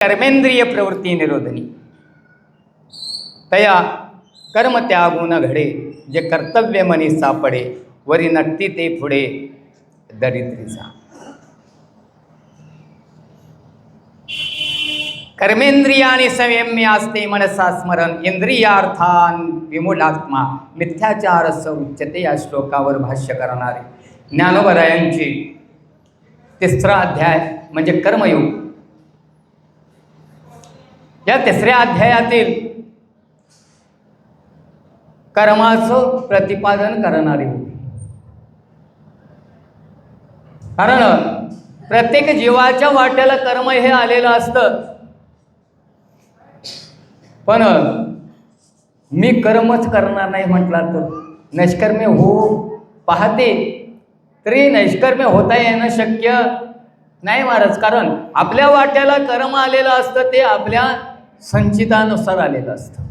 कर्मेंद्रिय प्रवृत्ती निरोधनी तया कर्म त्यागून घडे जे कर्तव्य मनी सापडे वरी नक्ती ते पुढे दरिद्रीचा. कर्मेंद्रियाने संयम्य असते मनसा स्मरण इंद्रियार्थान विमूढात्मा मिथ्याचार स उच्यते. या श्लोकावर भाष्य करणारे ज्ञानोबरायांची तिसरा अध्याय म्हणजे कर्मयोग. या तिसऱ्या अध्यायातील कर्माचं प्रतिपादन करणारे होते. कारण प्रत्येक जीवाच्या वाट्याला कर्म हे आलेलं असतं, पण मी कर्मच करणार नाही म्हटला तर नैष्कर्म्य हो पाहते तरी नैष्कर्म्य होता येणं शक्य नाही महाराज. कारण आपल्या वाट्याला कर्म आलेलं असतं ते आपल्या संचितानुसार आलेलं असतं,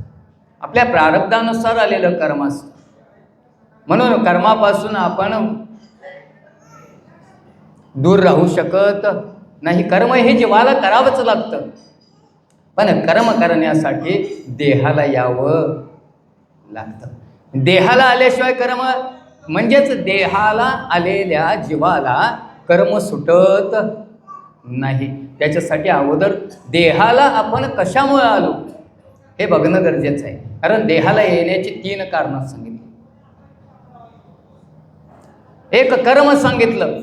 आपल्या प्रारब्धानुसार आलेलं कर्म असतं. म्हणून कर्मापासून आपण दूर राहू शकत नाही. कर्म हे जीवाला करावंच लागतं, पण कर्म करण्यासाठी देहाला यावं लागतं. देहाला आल्याशिवाय कर्म म्हणजेच देहाला आलेल्या जीवाला कर्म सुटत नाही. त्याच्यासाठी अगोदर देहाला आपण कशामुळे आलो हे बघणं गरजेचं आहे. कारण देहाला येण्याची 3 कारणं सांगितली. एक कर्म सांगितलं,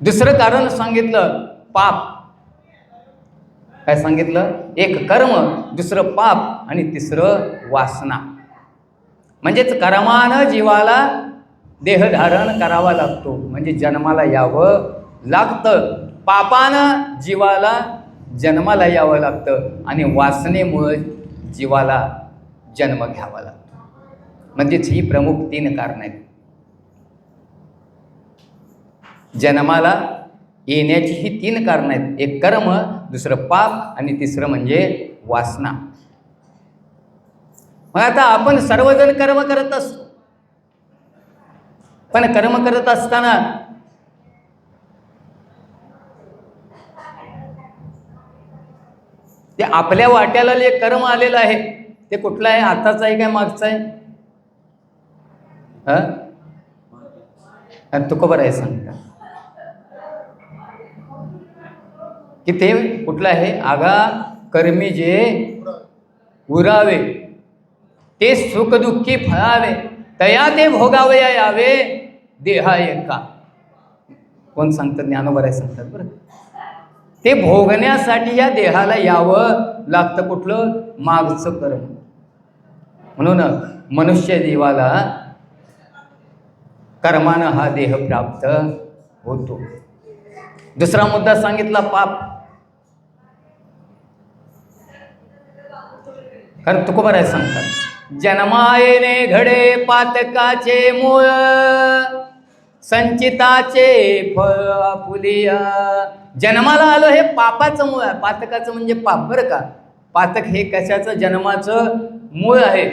दुसरं कारण सांगितलं पाप. काय सांगितलं? एक कर्म, दुसरं पाप आणि तिसरं वासना. म्हणजेच कर्मानं जीवाला देहधारण करावा लागतो, म्हणजे जन्माला यावं लागतं. पापानं जीवाला जन्माला यावं लागतं आणि वासनेमुळे जीवाला जन्म घ्यावा लागतो. म्हणजेच ही प्रमुख 3 कारणं आहेत जन्माला येण्याची. ही 3 कारणं आहेत. एक कर्म, दुसरं पाप आणि तिसरं म्हणजे वासना. मग आता आपण सर्वजण कर्म करत असतो, पण कर्म करत असताना ते आपल्या वाट्याला जे कर्म आलेलं आहे ते कुठलं आहे? आताच आहे काय मागचं आहे? तुकोबर आहे सांगता की ते कुठलं आहे? आगा कर्मी जे उरावे ते सुखदुःखी फळावे तया ते भोगावया यावे देहा एका. कोण सांगतात? ज्ञानोबर आहे सांगतात. बरं, ते भोगण्यासाठी या देहाला यावं लागतं. कुठलं? मागचं कर्म. म्हणून मनुष्य जीवाला कर्मानं हा देह प्राप्त होतो. दुसरा मुद्दा सांगितला पाप. कारण तुकोबर आहे सांगतात जन्मायेने घडे पातकाचे मूळ संचिताचे फळ आपुलिया. जन्माला आलो हे पापाचं मूळ आहे. पातकाचं म्हणजे पाप. बरं का, पातक हे कशाचं? जन्माचं मूळ आहे.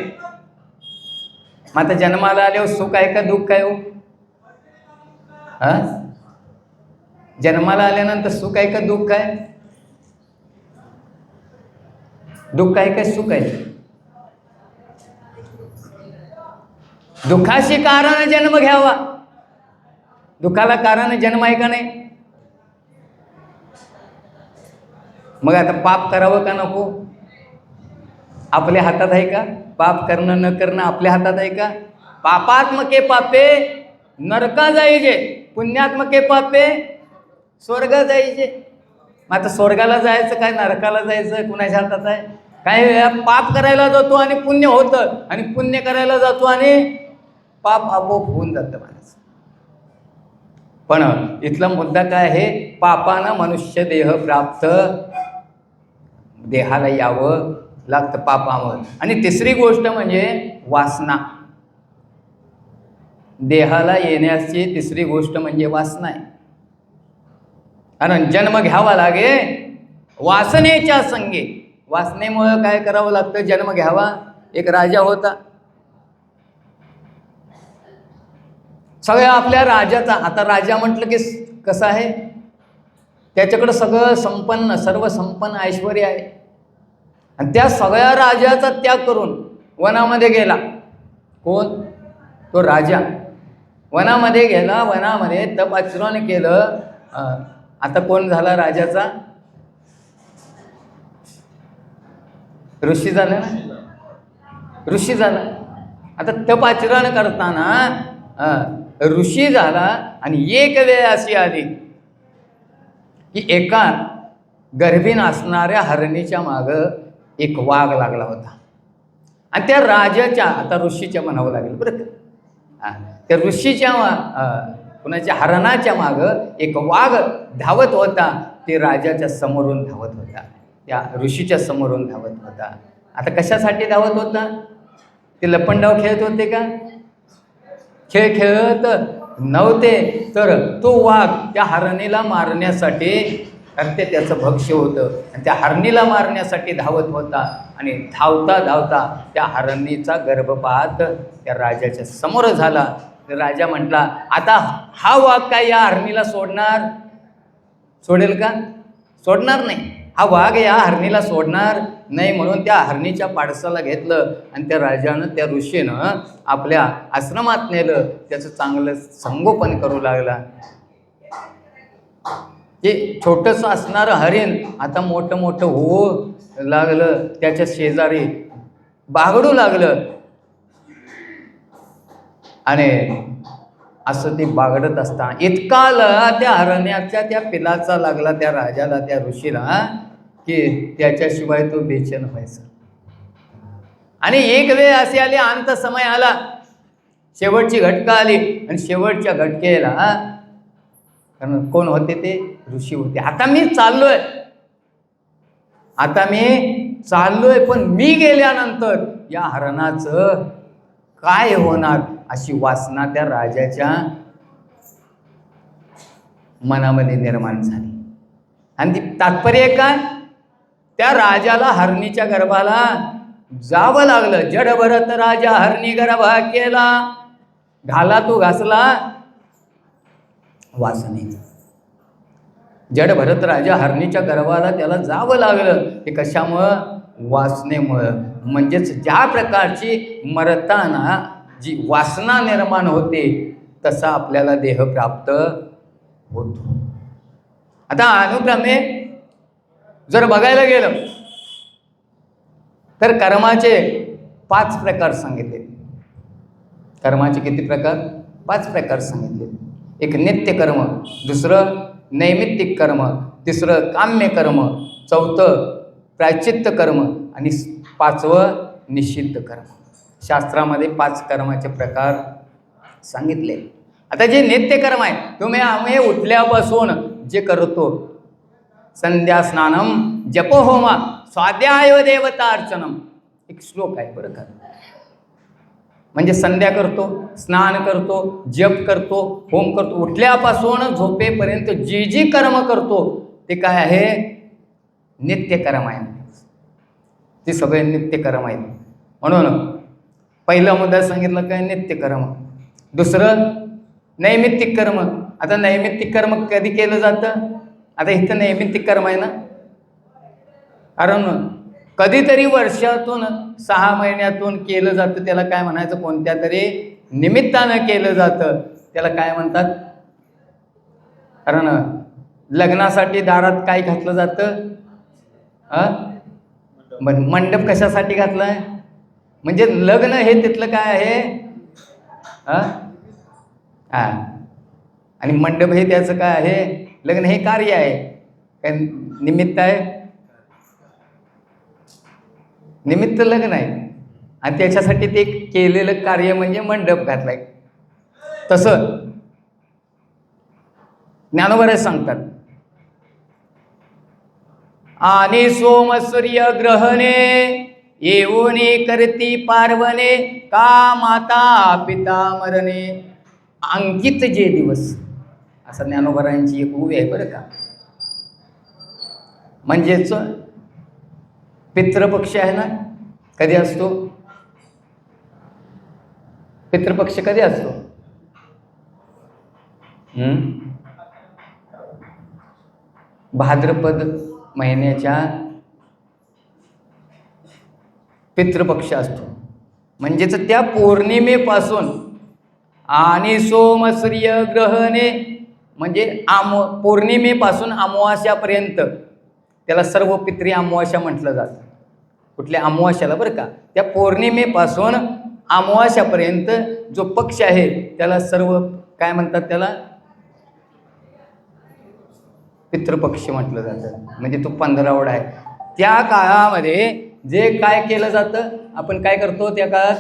मग आता जन्माला आल्यावर सुख आहे का दुःख आहे? जन्माला आल्यानंतर सुख आहे का दुःख आहे? दुःख आहे का सुख आहे? दुःखाशी कारण जन्म घ्यावा. दुःखाला कारण जन्म आहे का नाही? मग आता पाप करावं का नको? आपल्या हातात आहे का? पाप करणं न करणं आपल्या हातात आहे का? पापात्मके पापे नरका जायचे, पुण्यात्मके पापे स्वर्ग जायचे. मग आता स्वर्गाला जायचं काय नरकाला जायचं कुणाच्या हातात आहे? काही वेळा पाप करायला जातो आणि पुण्य होतं, आणि पुण्य करायला जातो आणि पाप आपोआप होऊन जातं माणूस. पण इथला मुद्दा काय आहे? पापानं मनुष्य देह प्राप्त देहाला यावं लागतं पापामुळे. आणि तिसरी गोष्ट म्हणजे वासना. देहाला येण्याची तिसरी गोष्ट म्हणजे वासना आहे. कारण जन्म घ्यावा लागे वासनेच्या संगे. वासनेमुळे काय करावं लागतं? जन्म घ्यावा. एक राजा होता, सगळ्या आपल्या राजाचा. आता राजा म्हटलं की कसं आहे? त्याच्याकडं सगळं संपन्न, सर्व संपन्न ऐश्वर आहे. आणि त्या सगळ्या राजाचा त्याग करून वनामध्ये गेला. कोण? तो राजा वनामध्ये गेला. वनामध्ये तपाचरण केलं. आता कोण झाला राजाचा? ऋषी झाला ना, ऋषी झाला. आता तपाचरण करताना ऋषी झाला. आणि एक वेळ अशी आली की एका गर्भीण असणाऱ्या हरणीच्या मागं एक वाघ लागला होता. आणि त्या राजाच्या, आता ऋषीच्या म्हणावं लागेल बरं का, त्या ऋषीच्या कुणाच्या हरणाच्या मागं एक वाघ धावत होता. ते राजाच्या समोरून धावत होता, त्या ऋषीच्या समोरून धावत होता. आता कशासाठी धावत होता? ते लपंडाव खेळत होते का? खेळ खेळत नव्हते. तर तो वाघ त्या हरणीला मारण्यासाठी, कारण ते त्याचं भक्ष्य होतं, आणि त्या हरणीला मारण्यासाठी धावत होता. आणि धावता धावता त्या हरणीचा गर्भपात त्या राजाच्या समोर झाला. राजा म्हटला, आता हा वाघ काय या हरणीला सोडणार? सोडेल का? सोडणार नाही. हा वाघ या हरणीला सोडणार नाही. म्हणून त्या हरणीच्या पाडसाला घेतलं आणि त्या राजानं, त्या ऋषीनं आपल्या आश्रमात नेलं. त्याचं चांगलं संगोपन करू लागला. ते छोटंसं असणारं हरिण आता मोठं मोठं होऊ लागलं. त्याच्या शेजारी बागडू लागलं. आणि असं ते बागडत असताना इतका त्या हरण्याच्या त्या पिलाचा लागला त्या राजाला, त्या ऋषीला, की त्याच्याशिवाय तो बेचैन व्हायचा. आणि एक वेळ अशी आली, अंत समय आला, शेवटची घटका आली. आणि शेवटच्या घटकेला, कारण कोण होते? ते ऋषी होते. आता मी चाललोय, पण मी गेल्यानंतर या हरणाचं काय होणार अशी वासना त्या राजाच्या मनामध्ये निर्माण झाली. आणि ती तात्पर्य काय? त्या राजाला हरणीच्या गर्भाला जावं लागलं. जड भरत राजा हरणी गर्भा केला, घाला तो घासला वासनेचा. जड भरत राजा हरणीच्या गर्भाला त्याला जावं लागलं. ते कशामुळं? वासनेमुळं. म्हणजेच ज्या प्रकारची मरताना जी वासना निर्माण होते, तसा आपल्याला देह प्राप्त होतो. आता अनुक्रमे जर बघायला गेलं तर कर्माचे 5 प्रकार सांगितले. कर्माचे किती प्रकार? 5 प्रकार सांगितले. एक नित्य कर्म, दुसरं नैमित्तिक कर्म, तिसरं काम्य कर्म, चौथं प्रायश्चित्त कर्म, आणि 5वं निषिद्ध कर्म. शास्त्रामध्ये 5 कर्माचे प्रकार सांगितले. आता जे नित्य कर्म आहे, आम्ही उठल्यापासून जे करतो, संध्या स्नानम जपो होमा स्वाध्याय देवता अर्चनम, एक श्लोक आहे बरं का. म्हणजे संध्या करतो, स्नान करतो, जप करतो, होम करतो, उठल्यापासून झोपेपर्यंत जी जी कर्म करतो ते काय आहे? नित्य कर्म आहे. ते सगळे नित्य कर्म आहेत. म्हणून पहिला मुद्दा सांगितलं काय? नित्य कर्म. दुसरं नैमित्तिक कर्म. आता नैमित्तिक कर्म कधी केलं जातं? आता इथं नैमित्तिक कर्म आहे ना, कारण कधीतरी वर्षातून 6 महिन्यातून केलं जातं. त्याला काय म्हणायचं? कोणत्या तरी निमित्तानं केलं जातं. त्याला काय म्हणतात? कारण लग्नासाठी दारात काय घातलं जातं? मंडप कशासाठी घातलाय? म्हणजे लग्न हे तिथलं काय आहे? आणि मंडप हे त्याचं काय आहे? लग्न हे कार्य आहे, काय निमित्त आहे? निमित्त लग्न आहे. आणि त्याच्यासाठी ते केलेलं कार्य म्हणजे मंडप घातलाय. तसं ज्ञानोबा सांगतात, आणि सोम सूर्य ग्रहणे येऊन करती पार्वणे, का माता पिता मरणे अंकित जे दिवस, असं ज्ञानोबरायांची एक उभी आहे बरं का. म्हणजेच पितृपक्ष आहे ना, कधी असतो? पितृपक्ष कधी असतो? भाद्रपद महिन्याच्या पितृपक्ष असतो. म्हणजेच त्या पौर्णिमेपासून आणि सोमसूर्य ग्रहणे म्हणजे पौर्णिमेपासून अमावास्यापर्यंत त्याला सर्व पितृ अमावास्या म्हटलं जातं. कुठल्या अमावास्याला बरं का, त्या पौर्णिमेपासून अमावास्यापर्यंत जो पक्ष आहे त्याला सर्व काय म्हणतात, त्याला पितृपक्ष म्हटलं जातं. म्हणजे तो 15वडा आहे. त्या काळामध्ये जे काय केलं जातं, आपण काय करतो त्या काळात,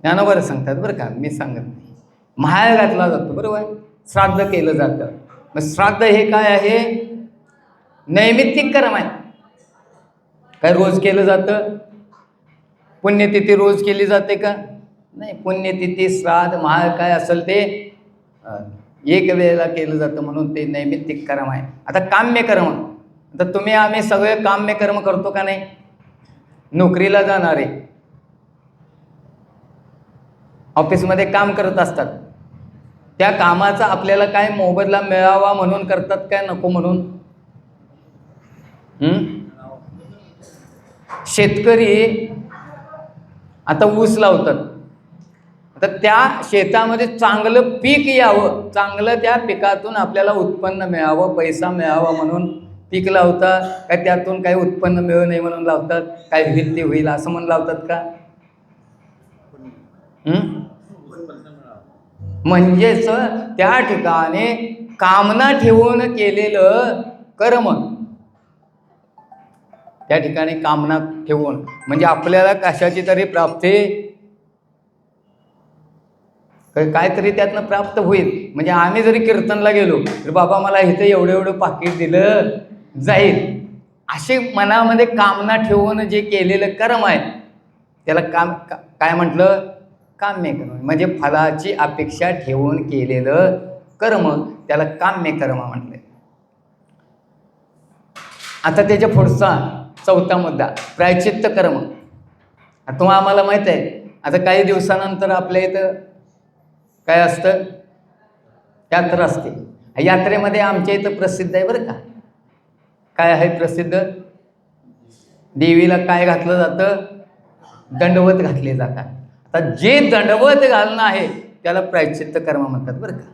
ज्ञानोबा सांगतात बरं का, मी सांगत नाही. म्हाळ घातला जातो, बरोबर, श्राद्ध केलं जातं. मग श्राद्ध हे काय आहे, नैमित्तिक कर्म आहे. काय रोज केलं जातं, पुण्यतिथी रोज केली जाते का, नाही. पुण्यतिथी श्राद्ध म्हाळ काय असेल ते एक वेळेला केलं जातं, म्हणून ते नैमित्तिक कर्म आहे. आता काम्य कर्म, आता तुम्ही आम्ही सगळे काम्य कर्म करतो का नाही. नोकरीला जाणारे ऑफिसमध्ये काम करत असतात, त्या कामाचा आपल्याला काय मोबदला मिळावा म्हणून करतात काय नको म्हणून. शेतकरी आता ऊस लावतात, तर त्या शेतामध्ये चांगलं पीक यावं, चांगलं त्या पिकातून आपल्याला उत्पन्न मिळावं, पैसा मिळावा म्हणून पीक लावतात. काय त्यातून काही उत्पन्न मिळू नये म्हणून लावतात, काय होईल ते होईल असं म्हणून लावतात का. म्हणजेच त्या ठिकाणी कामना ठेवून केलेलं कर्म, त्या ठिकाणी कामना ठेवून म्हणजे आपल्याला कशाची तरी प्राप्ती, काहीतरी त्यातनं प्राप्त होईल. म्हणजे आम्ही जरी कीर्तनला गेलो तर बाबा मला इथं एवढं एवढं पाकिट दिलं जाईल, अशी मनामध्ये कामना ठेवून जे केलेलं कर्म आहे त्याला काय म्हटलं, काम्य कर्म. म्हणजे फलाची अपेक्षा ठेवून केलेलं कर्म त्याला काम्य कर्म म्हटलं. आता त्याच्या पुढचा 4था मुद्दा, प्रायश्चित्त कर्म. तुम्हाला आम्हाला माहीत आहे, आता काही दिवसानंतर आपल्या इथं काय असतं, यात्रा असते. यात्रेमध्ये आमच्या इथं प्रसिद्ध आहे बरं का, काय आहे प्रसिद्ध, देवीला काय घातलं जातं, दंडवत घातले जातात. आता जे दंडवत घालणं आहे त्याला प्रायश्चित्त कर्म म्हणतात बरं का.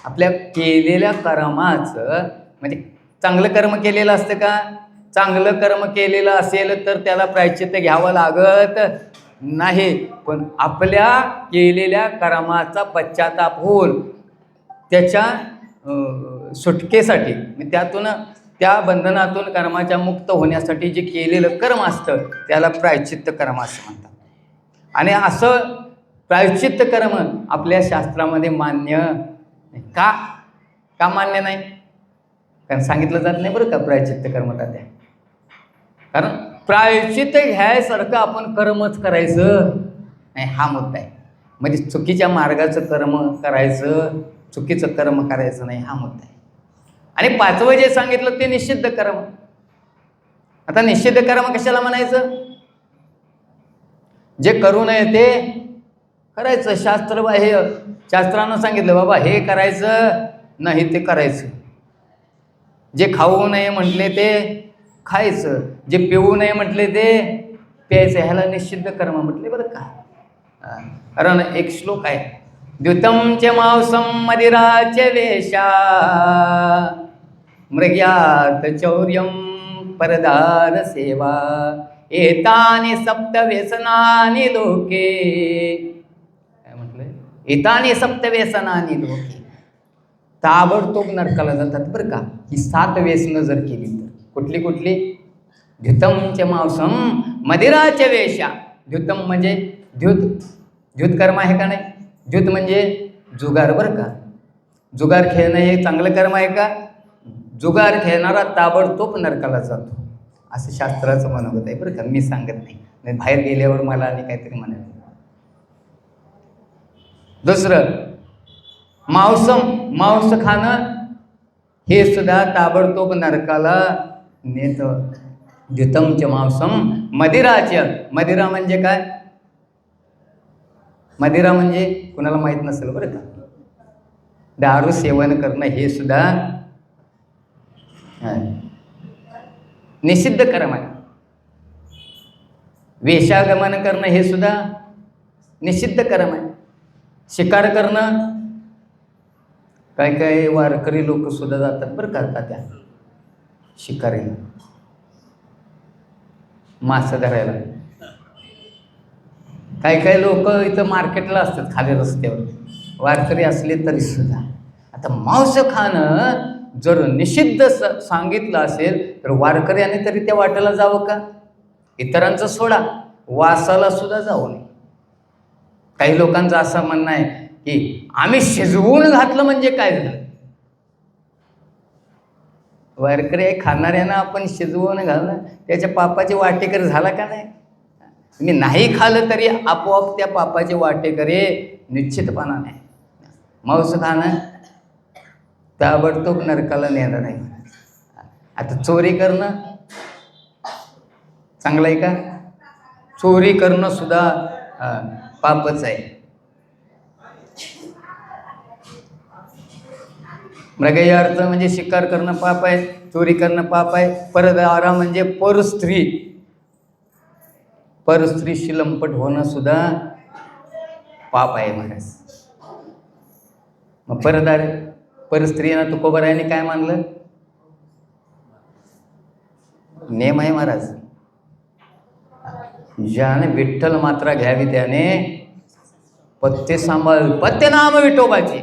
आपल्या केलेल्या कर्माचं म्हणजे चांगलं कर्म केलेलं असतं का, चांगलं कर्म केलेलं असेल तर त्याला प्रायश्चित्त घ्यावं लागत नाही. पण आपल्या केलेल्या कर्माचा पश्चाताप होऊन त्याच्या सुटकेसाठी, त्यातून त्या बंधनातून कर्माच्या मुक्त होण्यासाठी जे केलेलं कर्म असतं त्याला प्रायश्चित्त कर्म असं म्हणतात. आणि असं प्रायश्चित्त कर्म आपल्या शास्त्रामध्ये मान्य का मान्य नाही, कारण सांगितलं जात नाही बरं का प्रायश्चित्त कर्म का त्या. कारण प्रायश्चित्त घ्यायसारखं आपण कर्मच करायचं नाही, हा मुद्दा आहे. म्हणजे चुकीच्या मार्गाचं कर्म करायचं, चुकीचं कर्म करायचं नाही, हा मुद्दा आहे. आणि 5वं जे सांगितलं ते निषिद्ध कर्म. आता निषिद्ध कर्म कशाला म्हणायचं, जे करू नये ते करायचं. शास्त्रबाह्य, शास्त्रानं सांगितलं बाबा हे करायचं नाही ते करायचं. जे खाऊ नये म्हटले ते खायचं, जे पिऊ नये म्हटले ते प्यायचं, ह्याला निषिद्ध कर्म म्हटले बरं का. कारण एक श्लोक आहे, द्युतं च मांसं मदिराच वेशा मृग्यात चौर्यं परदार सेवा एतानि सप्त व्यसनानि लोके. काय म्हटलंय, एतानि सप्त व्यसनानि लोके, ताबडतोब नरकाला जातात बरं का. ही 7 व्यसनं जर केली तर कुठली कुठली, द्युतं च मांसं मदिराच वेशा. द्युतं म्हणजे द्युत कर्म आहे का नाही, द्युत म्हणजे जुगार बरं का. जुगार खेळणं हे चांगलं कर्म आहे का, जुगार खेळणारा ताबडतोब नरकाला जातो असं शास्त्राचं म्हणत आहे बरं का. मी सांगत नाही, बाहेर गेल्यावर मला आणि काहीतरी म्हणायचं. दुसरं मांस खाणं हे सुद्धा ताबडतोब नरकाला नेतं. द्युतं च मांसं मदिराच, मदिरा म्हणजे काय, मदिरा म्हणजे कुणाला माहीत नसेल बरं का, दारू सेवन करणं हे सुद्धा हा. निषिद्ध कर्म आहे. वेशागमन करणं हे सुद्धा निषिद्ध कर्म आहे. शिकार करणं, काय काय वारकरी लोक सुद्धा जातात बरं का त्या शिकारीला, मासे धरायला. काही काही लोक इथं मार्केटला असतात खाली रस्त्यावर, वारकरी असले तरी सुद्धा. आता मांस खाणं जर निषिद्ध सांगितलं असेल तर वारकऱ्याने तरी त्या वाटेला जावं का? इतरांचं सोडा, वासाला सुद्धा जाऊ नये. काही लोकांचं असं म्हणणं आहे की आम्ही शिजवून घातलं म्हणजे काय झालं? वारकरी खाणाऱ्यांना आपण शिजवून घालणं त्याच्या पापाचे वाटेकर झाला का नाही? मी नाही खाल्लं तरी आपोआप त्या पापाचे वाटेकरी निश्चितपणाने. मांस खाणं ताबडतोब नरकाला नेणार नाही. आता चोरी करणं चांगलं आहे का? चोरी करणं सुद्धा पापच आहे. मृगया म्हणजे शिकार करणं पाप आहे, चोरी करणं पाप आहे. परदारा म्हणजे परस्त्रीशी लंपट होणं सुद्धा पाप आहे महाराज. मग परस्त्रीना तुकोबरायाने काय मानलं? नेम आहे महाराज. ज्याने विठ्ठल मात्रा घ्यावी त्याने पत्ते सांभाळ, पत्ते नाम विठोबाची.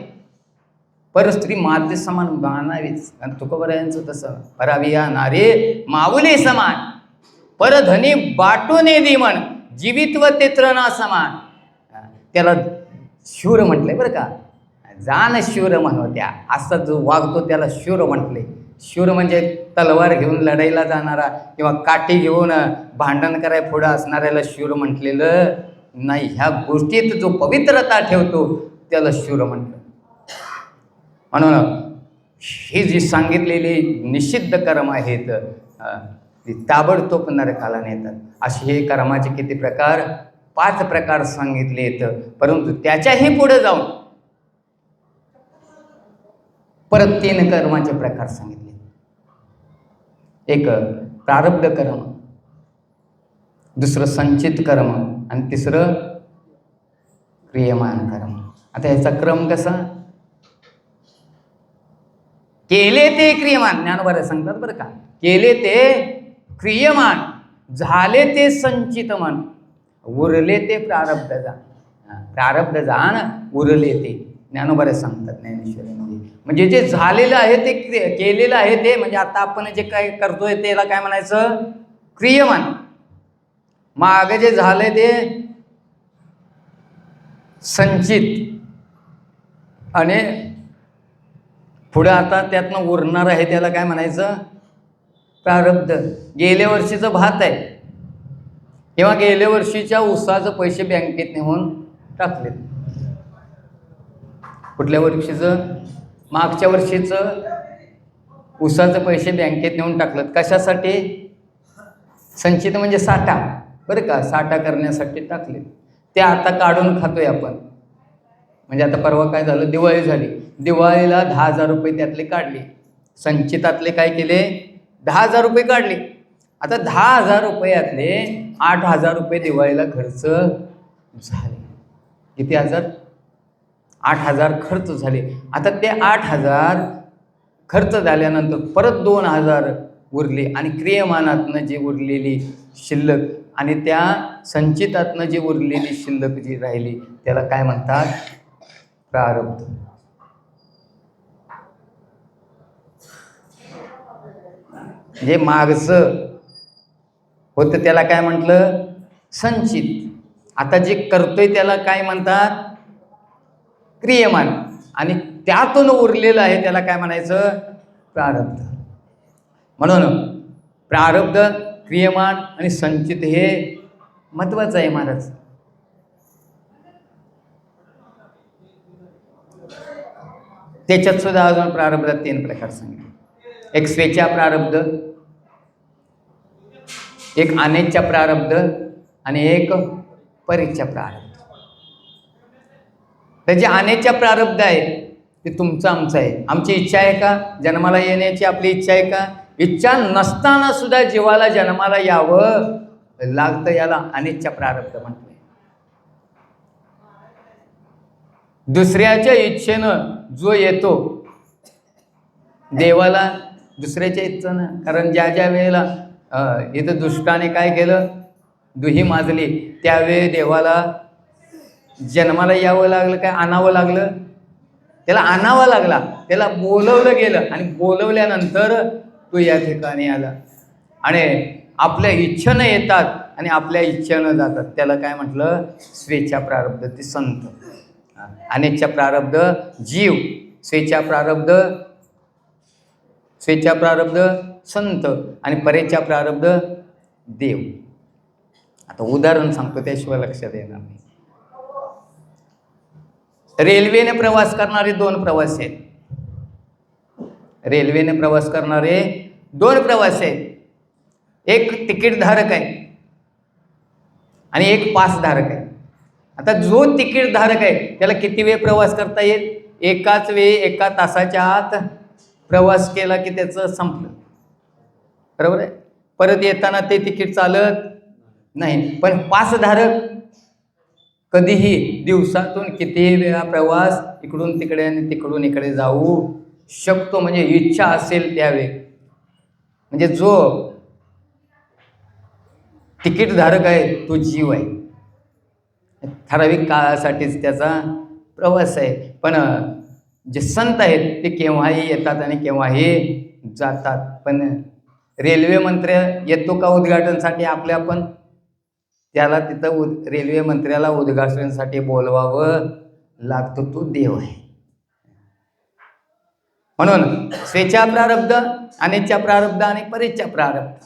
परस्त्री माते समान मानावीच. आणि तुकोबरायांचं तसं, पराविया नारे माऊली समान, परधनी बाटूने दिमण, जीवित्व तेत्रना समान. त्याला शूर म्हटलंय बरं का. जाण शूर म्हणत्या, असा जो वागतो त्याला शूर म्हटले. शूर म्हणजे तलवार घेऊन लढाईला जाणारा किंवा काठी घेऊन भांडण कराय पुढं असणाऱ्याला शूर म्हटलेलं नाही. ह्या गोष्टीत जो पवित्रता ठेवतो त्याला शूर म्हटलं. म्हणून ही जी सांगितलेली निषिद्ध कर्म आहेत ती ताबडतोब नरकाला नेतात. असे हे कर्माचे किती प्रकार? 5 प्रकार सांगितलेत. परंतु त्याच्याही पुढे जाऊन परत 3 कर्माचे प्रकार सांगितले. एक प्रारब्ध कर्म, दुसरं संचित कर्म आणि तिसरं क्रियमान कर्म. आता ह्याचा क्रम कसा? केले ते क्रियमान, ज्ञानोबा सांगतात बरं का. केले ते क्रियमान, झाले ते संचितमान, उरले ते प्रारब्ध जाण. प्रारब्ध जाण उरले ते ज्ञानोबा सांगतात ज्ञानेश्वरीमध्ये. म्हणजे जे झालेलं आहे ते केलेलं आहे ते, म्हणजे आता आपण जे काय करतोय त्याला काय म्हणायचं? क्रियमान. मागे जे झालंय ते संचित, आणि पुढे आता त्यातनं उरणार आहे त्याला काय म्हणायचं? प्रारब्ध. गेल्या वर्षीचं भात आहे किंवा गेल्या वर्षीच्या ऊसाचं पैसे बँकेत नेऊन टाकले. कुठल्या वर्षीचं? मागच्या वर्षीचं ऊसाचं पैसे बँकेत नेऊन टाकलं. कशासाठी? संचित म्हणजे साठा बरं का, साठा करण्यासाठी टाकले. ते आता काढून खातोय आपण. म्हणजे आता परवा काय झालं? दिवाळी झाली. दिवाळीला 10,000 रुपये त्यातले काढले. संचितातले काय केले? 10,000 रुपये काढले. आता 10,000 रुपयातले 8,000 रुपये दिवाळीला खर्च झाले. किती हजार? 8,000 खर्च झाले. आता ते 8,000 खर्च झाल्यानंतर परत 2,000 उरले, आणि क्रियमानातनं जी उरलेली शिल्लक आणि त्या संचितातनं जी उरलेली शिल्लक जी राहिली त्याला काय म्हणतात? प्रारब्ध. जे मागचं होतं त्याला काय म्हटलं? संचित. आता जे करतोय त्याला काय म्हणतात? क्रियमान. आणि त्यातून उरलेलं आहे त्याला काय म्हणायचं? प्रारब्ध. म्हणून प्रारब्ध, क्रियमान आणि संचित हे महत्वाचं आहे महाराज. त्याच्यात सुद्धा अजून प्रारब्धात 3 प्रकार सांगितले. एक स्वेच्छा प्रारब्ध, एक अनिच्छा प्रारब्ध आणि एक परीक्षा प्रारब्ध. तर जे अनिच्छा प्रारब्ध आहे ते तुमचं आमचं आहे. आमची इच्छा आहे का जन्माला येण्याची? आपली इच्छा आहे का? इच्छा नसताना सुद्धा जीवाला जन्माला यावं लागतं. याला अनिच्छा प्रारब्ध म्हटलंय. दुसऱ्याच्या इच्छेनं जो येतो देवाला, दुसऱ्याच्या इच्छेनं. कारण ज्या ज्या वेळेला इथं दुष्टाने काय केलं, दुही माजली, त्यावेळी देवाला जन्माला यावं लागलं, काय आणावं लागलं, त्याला आणावा लागला, त्याला बोलवलं गेलं आणि बोलवल्यानंतर तो या ठिकाणी आला. आणि आपल्या इच्छेनं येतात आणि आपल्या इच्छेनं जातात. त्याला काय म्हटलं, स्वेच्छा प्रारब्ध. ते संत. अनिच्छा प्रारब्ध जीव, स्वेच्छा प्रारब्ध संत आणि परेच्छा प्रारब्ध देव. आता उदाहरण सांगतो, त्याशिवाय लक्षात येणार नाही. रेल्वेने प्रवास करणारे दोन प्रवासी आहेत. रेल्वेने प्रवास करणारे दोन प्रवासी आहेत. एक तिकीटधारक आहे आणि एक पासधारक आहे. आता जो तिकीटधारक आहे त्याला किती वेळ प्रवास करता येईल? एकाच वेळी 1 तासाच्या आत प्रवास केला की त्याचं संपलं. बरोबर आहे. परत येताना ते तिकीट चालत नाही. पण पासधारक कधीही दिवसातून कितीही वेळा प्रवास इकडून तिकडे आणि तिकडून इकडे जाऊ शकतो. म्हणजे इच्छा असेल त्यावेळी. म्हणजे जो तिकीटधारक आहे तो जीव आहे. ठराविक काळासाठीच त्याचा प्रवास आहे. पण जे संत आहेत ते केव्हाही येतात आणि केव्हाही जातात. पण रेल्वे मंत्री येतो का उद्घाटनासाठी आपल्या? पण त्याला तिथं रेल्वे मंत्र्याला उद्घाटनासाठी बोलवावं लागतं. तो देव आहे. म्हणून स्वेच्छा प्रारब्ध, अनिच्छा प्रारब्ध आणि परेच्छा प्रारब्ध,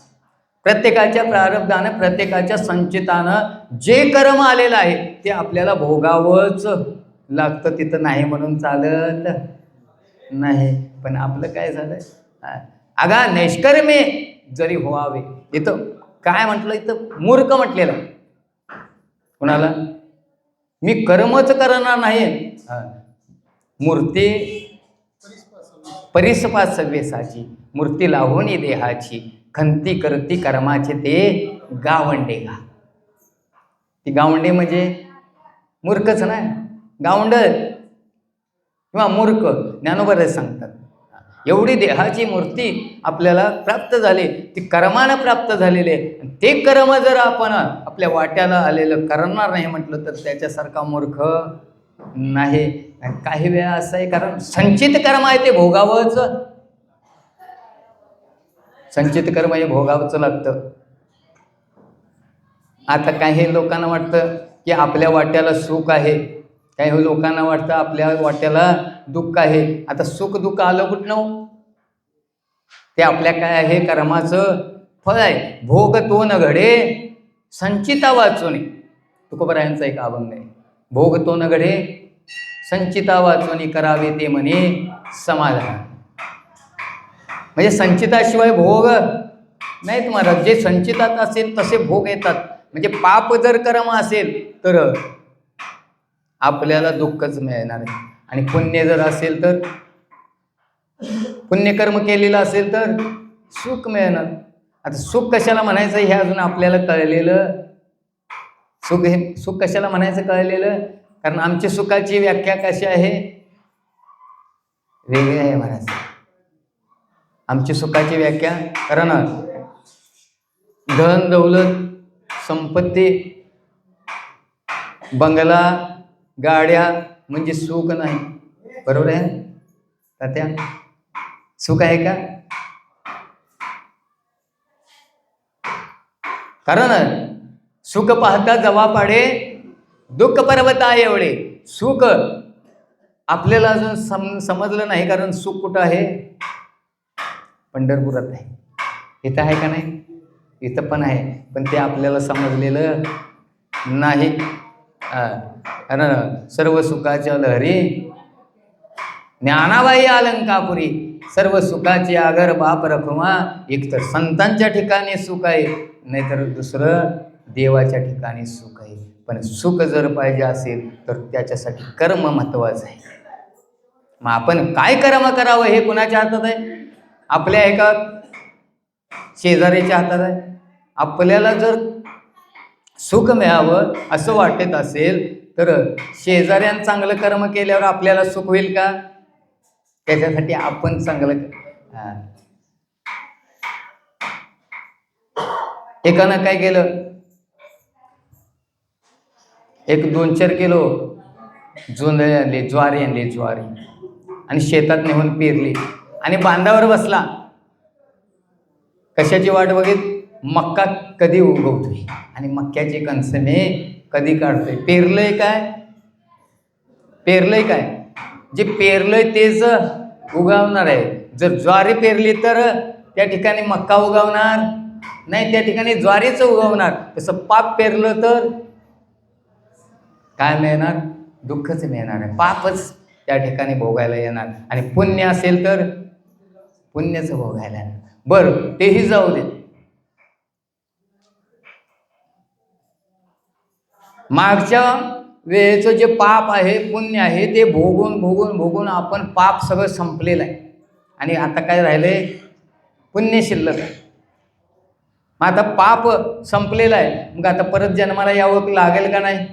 प्रत्येकाच्या प्रारब्धानं, प्रत्येकाच्या संचितानं जे कर्म आलेलं आहे ते आपल्याला भोगावंच लागतं. तिथं नाही म्हणून चालत नाही. पण आपलं काय झालंय, अगा नैष्कर्मे जरी व्हावे. इथं काय म्हटलं, इथं मूर्ख म्हटलेलं. कुणाला? मी कर्मच करणार नाही. मूर्ती परिसपासव्यसाची, मूर्ती लावणी देहाची, खंती करती कर्माचे ते गावंडे गा. ती गावंडे म्हणजे मूर्खच ना. गावंड किंवा मूर्ख ज्ञानोबा सांगतात. एवढी देहाची मूर्ती आपल्याला प्राप्त झाली, ती कर्मानं प्राप्त झालेली आहे. ते कर्म जर आपण आपल्या वाट्याला आलेलं करणार नाही म्हटलं तर त्याच्यासारखा मूर्ख नाही. काही वेळा असं आहे, कारण संचित कर्म आहे ते भोगावंच. संचित कर्म हे भोगावंच लागतं. आता काही लोकांना वाटतं की आपल्या वाट्याला सुख आहे, काही लोकांना वाटतं आपल्या वाट्याला दुःख आहे. आता सुख दुःख आलं कुठनं? ते आपल्या काय आहे, कर्माचं फळ आहे. भोग तो न घडे संचिता वाचून. तुकोबरायांचा एक अभंग आहे. भोग तो न घडे संचिता वाचून, करावे ते म्हणे समाधान. म्हणजे संचिताशिवाय भोग नाही तुम्हाला. जे संचितात असेल तसे भोग येतात. म्हणजे पाप जर कर्म असेल तर आपल्याला दुःखच मिळणार आहे. आणि पुण्य जर असेल तर, पुण्यकर्म केलेलं असेल तर सुख मिळणार. आता सुख कशाला म्हणायचं हे अजून आपल्याला कळलेलं. सुख कशाला म्हणायचं कळलेलं, कारण आमची सुखाची व्याख्या कशी आहे, वेगळी आहे महाराज. आमची सुखाची व्याख्या, कारण धन दौलत संपत्ती बंगला गाड्या म्हणजे सुख नाही. बरोबर आहे तात्या? सुख आहे का? कारण सुख पाहता जवा पाडे दुःख पर्वता एवढे. सुख आपल्याला अजून समजलं नाही. कारण सुख कुठं आहे? पंढरपुरात आहे. इथं आहे का नाही? इथं पण आहे, पण ते आपल्याला समजलेलं नाही. कारण सर्व सुखाच्या लहरी ज्ञानाबाई अलंकापुरी. सर्व सुखाची आगर बाप रखुमा. एक तर संतांच्या ठिकाणी सुख आहे, नाहीतर दुसरं देवाच्या ठिकाणी सुख आहे. पण सुख जर पाहिजे असेल तर त्याच्यासाठी कर्म महत्वाचं आहे. मग आपण काय कर्म करावं हे कुणाच्या हातात आहे? आपल्या आहे का? शेजाऱ्याच्या हातात आहे. आपल्याला जर सुख मिळावं असं वाटत असेल तर शेजाऱ्यानं चांगलं कर्म केल्यावर आपल्याला सुख होईल का? त्याच्यासाठी आपण चांगलं एकानं काय केलं, एक 2-4 किलो जुंधळे आणले, ज्वारी आणली, ज्वारी आणि शेतात नेऊन पेरली आणि बांधावर बसला. कशाची वाट बघित? मक्का कधी उगवतोय आणि मक्याची कणसने कधी काढतोय. पेरलंय काय? पेरलंय काय? जे पेरलंय तेच उगवणार आहे. जर ज्वारी पेरली तर त्या ठिकाणी मक्का उगवणार नाही, त्या ठिकाणी ज्वारीच उगवणार. तसं पाप पेरलं तर काय मिळणार? दुःखच मिळणार आहे. पापच त्या ठिकाणी भोगायला येणार आणि पुण्य असेल तर पुण्यच भोगायला येणार. बरं, तेही जाऊ दे. मागच्या वेळेचं जे पाप आहे, पुण्य आहे, ते भोगून भोगून भोगून आपण पाप सगळं संपलेलं आहे आणि आता काय राहिलंय? पुण्य शिल्लक आहे. मग आता पाप संपलेलं आहे, मग आता परत जन्माला यावं लागेल का नाही?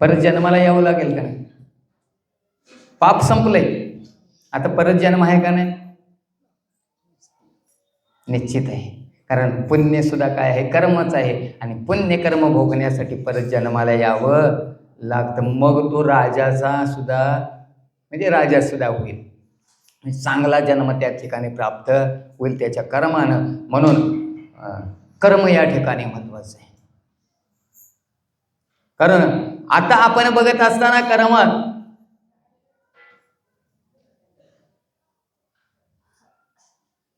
परत जन्माला यावं लागेल का नाही? पाप संपलंय, आता परत जन्म आहे का नाही? निश्चित आहे. कारण पुण्य सुद्धा काय आहे? कर्मच आहे आणि पुण्य कर्म भोगण्यासाठी परत जन्माला यावं लागतं. मग तो राजाचा सुद्धा म्हणजे राजा सुद्धा होईल, चांगला जन्म त्या ठिकाणी प्राप्त होईल त्याच्या कर्मानं. म्हणून कर्म या ठिकाणी महत्वाचं आहे. कारण आता आपण बघत असताना कर्म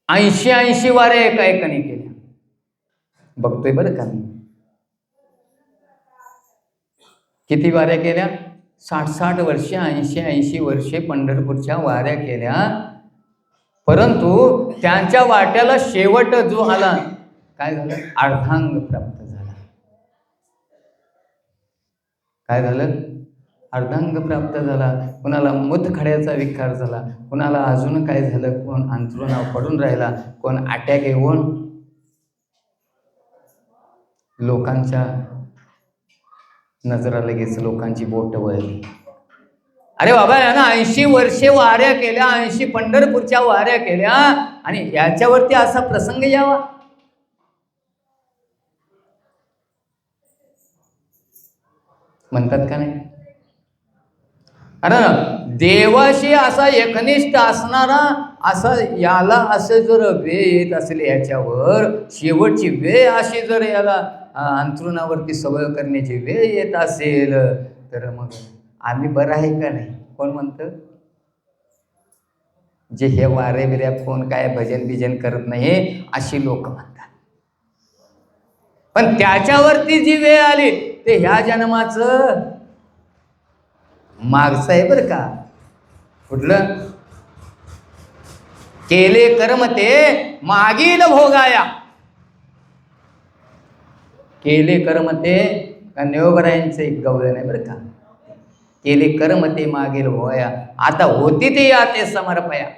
80 वाऱ्या एका एकाने केल्या. बघतोय बरं का मी, किती वाऱ्या केल्या? 60 वर्षे, 80 वर्षे पंढरपूरच्या वाऱ्या केल्या. परंतु त्यांच्या वाट्याला शेवट जो आला, काय झालं? अर्धांग प्राप्त झाला. काय झालं? अर्धांग प्राप्त झाला. कुणाला मुतखड्याचा विकार झाला, कुणाला अजून काय झालं, कोण अंथरुणावर पडून राहिला, कोण अटॅक येऊन लोकांच्या नजरा लगेच लोकांची बोट वळली. अरे बाबा, यानं 80 वर्षे वाऱ्या केल्या, 80 पंढरपूरच्या वाऱ्या केल्या आणि याच्यावरती असा प्रसंग यावा? म्हणतात का नाही? अरे देवाशी असा एकनिष्ठ असणारा असा याला असं जर वेळ येत असेल, याच्यावर शेवटची वेळ अशी जर याला अंथरुणावरती सवय करण्याची वेळ येत असेल तर मग आम्ही बरं आहे का नाही? कोण म्हणतं? जे हे वारे बिऱ्या कोण काय भजन बिजन करत नाही अशी लोक म्हणतात. पण त्याच्यावरती जी वेळ आली ते ह्या जन्माचं मागचं आहे बरं का. कुठलं? केले कर्म ते मागील भोगाया. केले कर्म ते नेवबरायांचं एक गवळण आहे बरं का. केले कर्म ते मागील भोगाया, आता होती ते या ते समर्पया.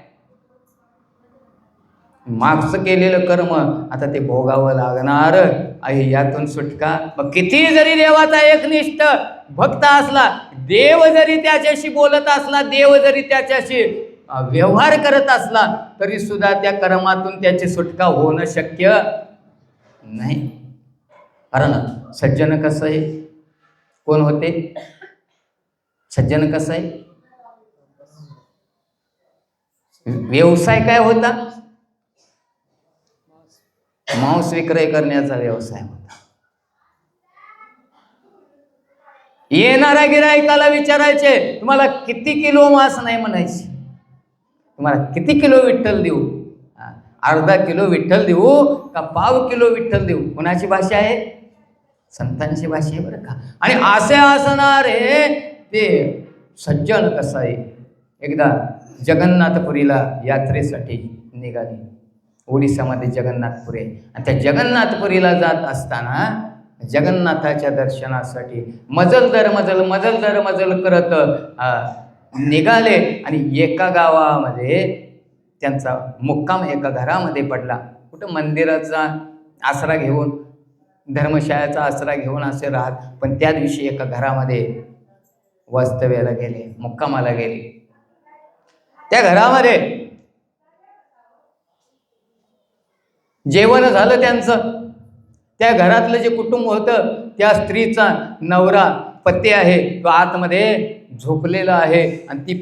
मागचं केलेलं कर्म आता ते भोगावं लागणार आहे, यातून सुटका. मग किती जरी देवाचा एकनिष्ठ भक्त असला, देव जरी त्याच्याशी बोलत असला, देव जरी त्याच्याशी व्यवहार करत असला, तरी सुद्धा त्या कर्मातून त्याची सुटका होणं शक्य नाही. कारण सज्जन कसं आहे? कोण होते सज्जन? कसं आहे? व्यवसाय काय होता? मांस विक्रय करण्याचा व्यवसाय होता. येणाऱ्या गिरायकाला विचारायचे, तुम्हाला किती किलो मांस नाही म्हणायचे, तुम्हाला किती किलो विठ्ठल देऊ? अर्धा किलो विठ्ठल देऊ का पाव किलो विठ्ठल देऊ? कोणाची भाषा आहे? संतांची भाषा आहे बरं का. आणि असे असणारे ते सज्जन कसं आहे? एकदा जगन्नाथपुरीला यात्रेसाठी निघाली. ओडिसामध्ये जगन्नाथपुरी आहे आणि त्या जगन्नाथपुरीला जात असताना जगन्नाथाच्या दर्शनासाठी मजल दर मजल करत निघाले आणि एका गावामध्ये त्यांचा मुक्काम एका घरामध्ये पडला. कुठं मंदिराचा आसरा घेऊन, धर्मशाळेचा आसरा घेऊन असे राहत, पण त्या दिवशी एका घरामध्ये वास्तव्याला गेले, मुक्कामाला गेले. त्या घरामध्ये जेवण झालं त्यांचं. त्या घरातलं जे कुटुंब होतं, त्या स्त्रीचा नवरा पती आहे तो आतमध्ये झोपलेला आहे, आणि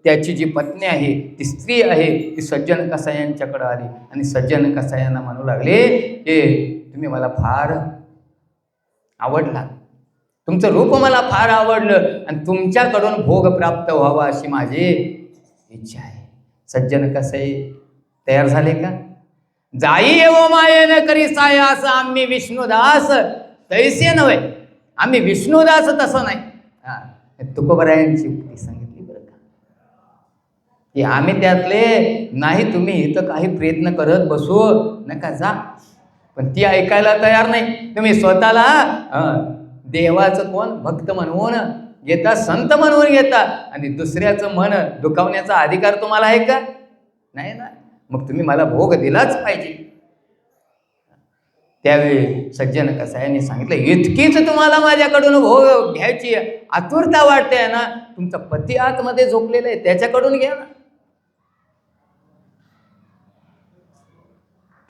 त्याची जी पत्नी आहे, ती स्त्री आहे, ती सज्जन कसायांच्याकडे आली आणि सज्जन कसायांना म्हणू लागले की तुम्ही मला फार आवडला, तुमचं रूप मला फार आवडलं आणि तुमच्याकडून भोग प्राप्त व्हावा अशी माझी इच्छा आहे. सज्जन कसाई तयार झाले का? जाई एव मायेन करी साय, असं आम्ही विष्णुदास तैसे नव्हे, आम्ही विष्णुदास तसं नाही. तुकोबरायांची युक्ती सांगितली बरं का, की आम्ही त्यातले नाही, तुम्ही इथं काही प्रयत्न करत बसू नका, जा. पण ती ऐकायला तयार नाही. तुम्ही स्वतःला देवाचं कोण भक्त म्हणून घेता, संत म्हणून घेता, आणि दुसऱ्याचं मन दुखावण्याचा अधिकार तुम्हाला आहे का? नाही ना. मग तुम्ही मला भोग दिलाच पाहिजे. त्यावेळी सज्जन कसायांनी सांगितलं, इतकीच तुम्हाला माझ्याकडून भोग घ्यायची आतुरता वाटते ना, तुमचा पती आतमध्ये झोपलेला आहे, त्याच्याकडून घ्या ना.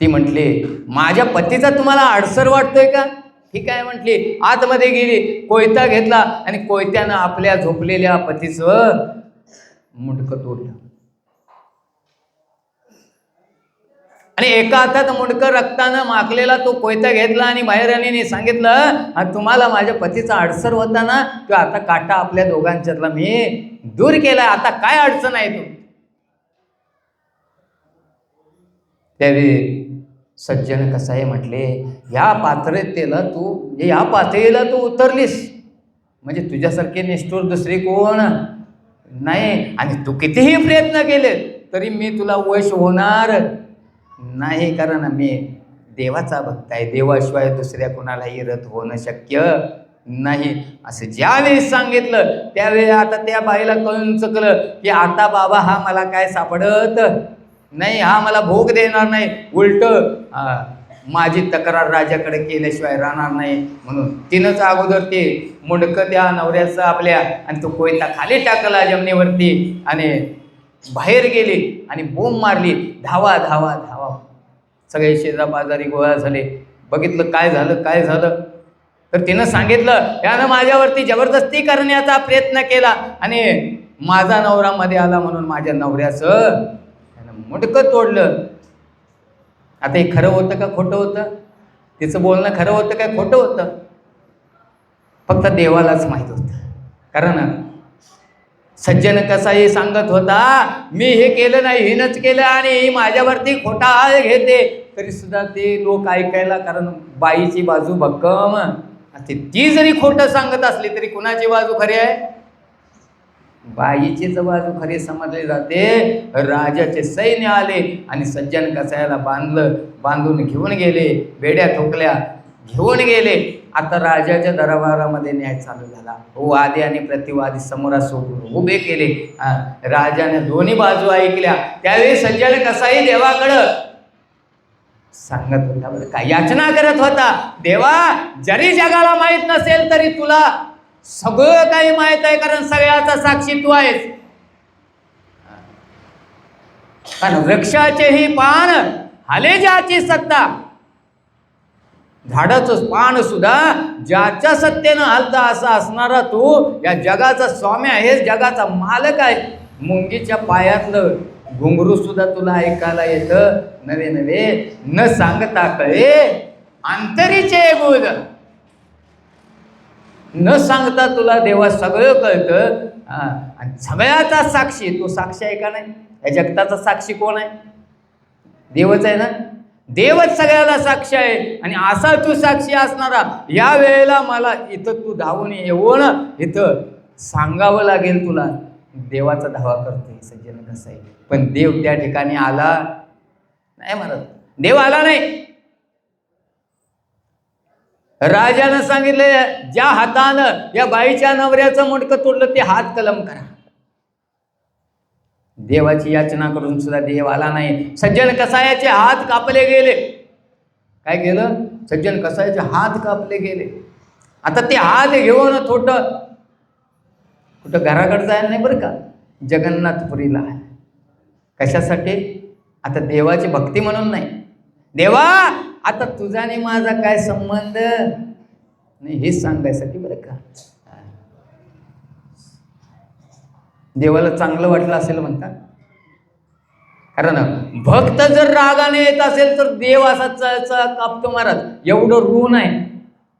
ती म्हटली, माझ्या पतीचा तुम्हाला अडसर वाटतोय का? ठीक आहे म्हटली. आतमध्ये गेली, कोयता घेतला आणि कोयत्यानं आपल्या झोपलेल्या पतीचं मुंडकं तोडलं, आणि एका हातात मुंडकं रक्तानं माखलेला तो कोयता घेतला आणि माहेराणीने सांगितलं, तुम्हाला माझ्या पतीचा अडसर होता ना, तो आता काटा आपल्या दोघांच्यातला मी दूर केला, आता काय अडचण आहे तू? त्यावेळी सज्जन कसाई म्हटले, या पातळीला तू उतरलीस म्हणजे तुझ्यासारखे निष्ठुर दुसरी कोण नाही, आणि तू कितीही प्रयत्न केले तरी मी तुला वश होणार नाही, कारण मी देवाचा भक्त आहे, देवाशिवाय दुसऱ्या कोणालाही रथ होणं शक्य नाही. असं ज्यावेळी सांगितलं त्यावेळी आता त्या बाईला कळून चुकलं की आता बाबा हा मला काय सापडत नाही, हा मला भोग देणार नाही, उलट माझी तक्रार राजाकडे केल्याशिवाय राहणार नाही. म्हणून तिनंच अगोदर ते मुंडकं त्या नवऱ्याचं आपल्या, आणि तो कोयता खाली टाकला जमिनीवरती आणि बाहेर गेली आणि बोंब मारली, धावा धावा धावा. सगळे शेजापाजारी गोळा झाले, बघितलं काय झालं. तर तिनं सांगितलं, यानं माझ्यावरती जबरदस्ती करण्याचा प्रयत्न केला आणि माझा नवरा मध्ये आला म्हणून माझ्या नवऱ्याचं मुंडकं तोडलं. आता हे खरं होतं का खोटं होतं? तिचं बोलणं खरं होतं का खोटं होतं? फक्त देवालाच माहीत होतं. कारण सज्जन कसाई सांगत होता, मी हे केलं नाही, हिनंच केलं आणि ही माझ्यावरती खोटा आळ घेते, तरी सुद्धा ते लोक ऐकायला, कारण बाईची बाजू भक्कम असते. ती जरी खोटं सांगत असली तरी कुणाची बाजू खरी आहे? बाईचीच बाजू खरी समजली जाते. राजाचे सैन्य आले आणि सज्जन कसायाला बांधून घेऊन गेले, बेड्या ठोकल्या, घेऊन गेले. आता राजाच्या दरबारामध्ये न्याय चालू झाला. वादी आणि प्रतिवादी समोरासमोर उभे केले. राजाने दोन्ही बाजू ऐकल्या. त्यावेळी सज्जन कसाई देवाकडं सांगत होता बरं का, याचना करत होता, देवा जरी जगाला माहित नसेल तरी तुला सगळं काही माहित आहे, कारण सगळ्याचा साक्षी तू आहेस. कारण वृक्षाचेही पान हाले ज्याची सत्ता, झाडाचं पान सुद्धा ज्याच्या सत्तेनं हलता असा असणारा तू या जगाचा स्वामी आहेस, जगाचा मालक आहे. मुंगीच्या पायातलं घुंगरू सुद्धा तुला ऐकायला येतं, नवे न सांगता कळे अंतरीचे गुण. न सांगता तुला देवा सगळं कळतं, आणि सगळ्याचा साक्षी तू साक्षी आहे का नाही? या जगताचा साक्षी कोण आहे? देवच आहे ना. देवच सगळ्याला साक्षी आहे, आणि असा तू साक्षी असणारा या वेळेला मला इथं तू धावून येऊन इथं सांगावं लागेल तुला. देवाचा धावा करतोय सज्जन कसाई, पण देव त्या ठिकाणी आला नाही म्हणत. देव आला नाही. राजानं सांगितलं, ज्या हातानं या बाईच्या नवऱ्याचं मुंडकं तोडलं ते हात कलम करा. देवाची याचना करून सुद्धा देव आला नाही. सज्जन कसायाचे हात कापले गेले. काय केलं? सज्जन कसायाचे हात कापले गेले. आता ते हात घेऊन कुठं घराकडे जायला नाही बरं का, जगन्नाथपुरीला. कशासाठी? आता देवाची भक्ती म्हणून नाही. देवा आता तुझा आणि माझा काय संबंध नाही हे सांगायसाठी बरं का. देवाला चांगलं वाटलं असेल म्हणतात. कारण भक्त जर रागाने येत असेल तर देव असा कापतो महाराज. एवढं ऋण आहे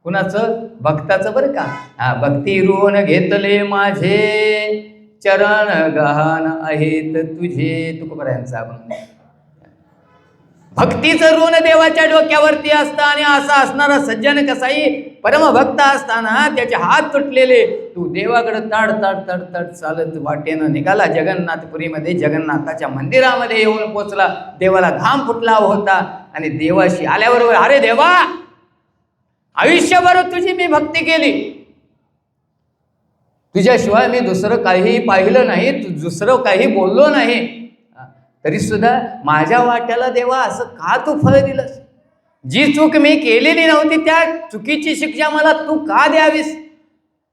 कुणाचं? भक्ताचं बरं का. भक्ती ऋण घेतले माझे, चरण गहाण आहेत तुझे. तुकोबरायांचा आपण भक्तीचं ऋण देवाच्या डोक्यावरती असतं. आणि असा असणारा सज्जन कसाई परमभक्त असताना त्याचे हात तुटलेले, तू देवाकडे ताड ताड ताड ताड चालत वाटेनं निघाला. जगन्नाथपुरीमध्ये जगन्नाथाच्या मंदिरामध्ये येऊन पोचला. देवाला घाम फुटला होता. आणि देवाशी आल्याबरोबर, अरे देवा, आयुष्यभर तुझी मी भक्ती केली, तुझ्याशिवाय मी दुसरं काही पाहिलं नाही, दुसरं काही बोललो नाही, तरी सुद्धा माझ्या वाट्याला देवा असं का तू फळ दिलंस? जी चूक मी केलेली नव्हती त्या चुकीची शिक्षा मला तू का द्यावीस?